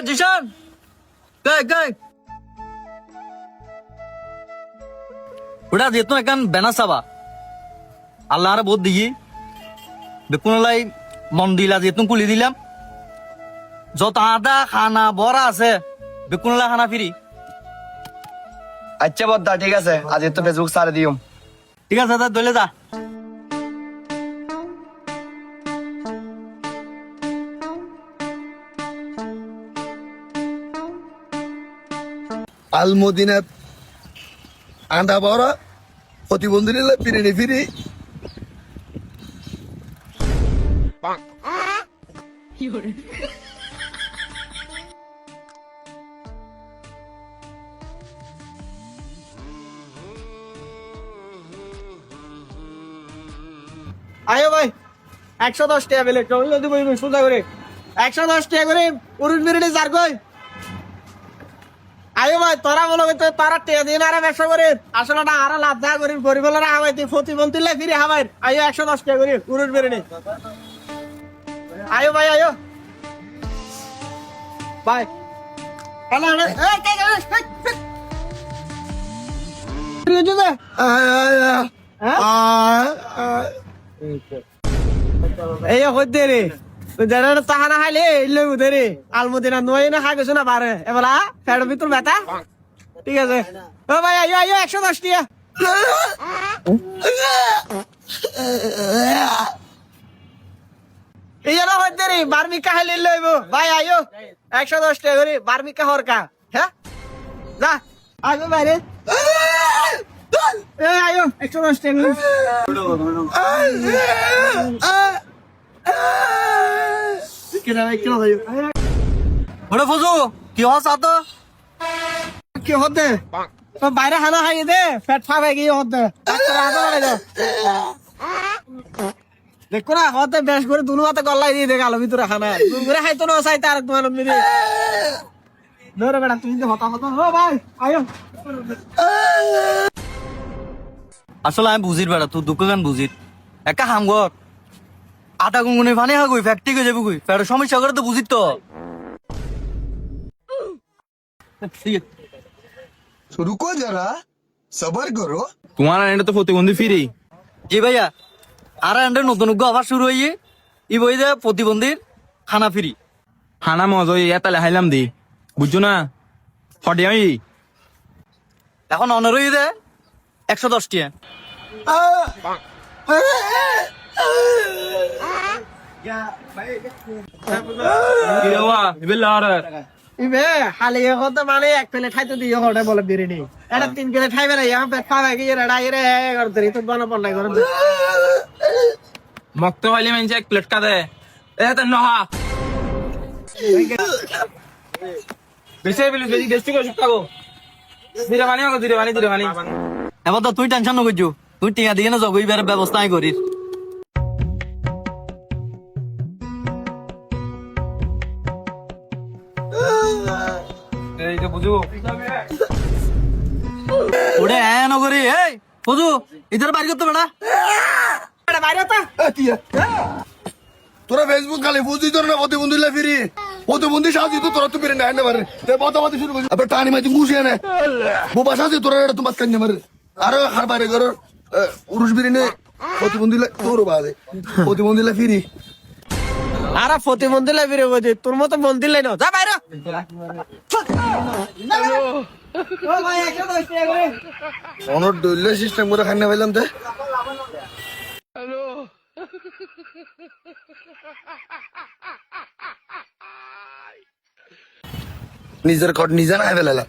জিশান কই কই ওটা যেত একান বেনা চাবা আল্লাহ আর বোধ দিই বেকুনলাই মন দিলা যেত কুলি দিলাম যত আদা খানা বড়া আছে বেকুনলা খানা ফিরি আচ্ছা বদ্দা ঠিক আছে আজ তো ফেসবুক সারে দিও ঠিক আছে দাদা দলে যা আলমদিনাত আন্দা বড় প্রতিবন্ধী নিলে ফিরে ফিরি আয়ো ভাই 110 টাকা বেলে চল দিব সোজা করে 110 টাকা করে উরুন মিনিটে যার কই আয়ো ভাই তোরা বলো তো তারা টাকা দিন আর ব্যবসা করে আসলে না আর লাভ দা করি গরিবের হাওয়াই তুই প্রতিবন্ধী লে ফিরে হাওয়াই আয়ো 110 টাকা করে উরুন মিনিটে আয়ো ভাই আয়ো ভাই হ্যালো এই কে এই হইতে রে যারা তাহানা খাইলে এলে উঠে রে আলমদিনা নয় না খাই গেছো না পারে এবেলা ফ্যাটের ভিতর ব্যথা ঠিক আছে ও ভাই আইও আইও 110 টিয়া এই যারা হইতে রে বার্মিকা খাইলে লইব ভাই আইও 110 টাকা করে বার্মিকা হরকা হ্যাঁ যা আইও বাইরে এই আইও 110 টাকা ওরে ফজু কি হস আতো কি হতে তো বাইরে খানা খাই দে পেট ফাবে কি হতে দেখো না হতে বেশ করে দুনো হাতে গল্লাই দিয়ে দেখালো ভিতরে খানা দুন করে খাইতো না চাইতে আর তোমার মিলে ধরে বেটা তুমি যে হতা হতা ও ভাই আয়ো আসলে আমি বুঝির বেড়া তুই দুঃখ গান বুঝির একটা হামগর আটা গুঙ্গুনি ফানি হাগুই ফ্যাক্টরি হয়ে যাবো ফের সমস্যা করে তো বুঝির তো तो रुको जरा सबर करो তোমার এন্ড তো প্রতিবন্ধী ফিরি জি ভাইয়া আর এন্ডে নতুন আবার শুরু হয়ে ই বই যে প্রতিবন্ধীর খানা ফিরি হানা মজা এটা লেখাইলাম দি বুঝছো না হটে আমি এখন অনারই দে 110 টিয়া ইবে হালি হতে মানে এক প্লেট খাইতে দিয়ে হটে বলে বিরিয়ানি এটা 3 প্লেট খাইবে না ইয়া পেট ফাবে কি রে ডাই রে করতে তো বানা পড়লাই করে মক্ত হইলে মানছে এক প্লেট কাদে এটা নহা বেশি বিলি বেশি গেস্টি করে শুকাবো ধীরে পানি মাগো ধীরে পানি এবার তো তুই টেনশন নকরছু তুই টিয়া দিয়ে না যাবো এবার ব্যবস্থাই করিস এই যে বুঝু ওরে হ্যাঁ নগরি এই ফজু ইধার বাড়ি করতে বেড়া এটা বাইরে তো তোরা ফেসবুক খালি বুঝি তোর না প্রতিবন্ধী লে ফিরি প্রতিবন্ধী সাজি তো তোরা তো ফিরে না না পারে তে বাতাবাতি শুরু করে আবার টানি মাঝে গুছিয়ে নে বোবা সাজি তোরা এটা তো মাঝখানে মারে আর হার বাইরে ঘর উরুষ বিরিনে প্রতিবন্ধী লে তোর বাজে প্রতিবন্ধী লে ফিরি আরে প্রতিবন্ধী লাই ফিরে বইতে তোর মতো মন্দির লাই না যা বাইরে ও ভাই 110 টাকা করে অনর দইলে সিস্টেম করে খান্না পাইলাম তে নিজের কট নিজে না ফেলালা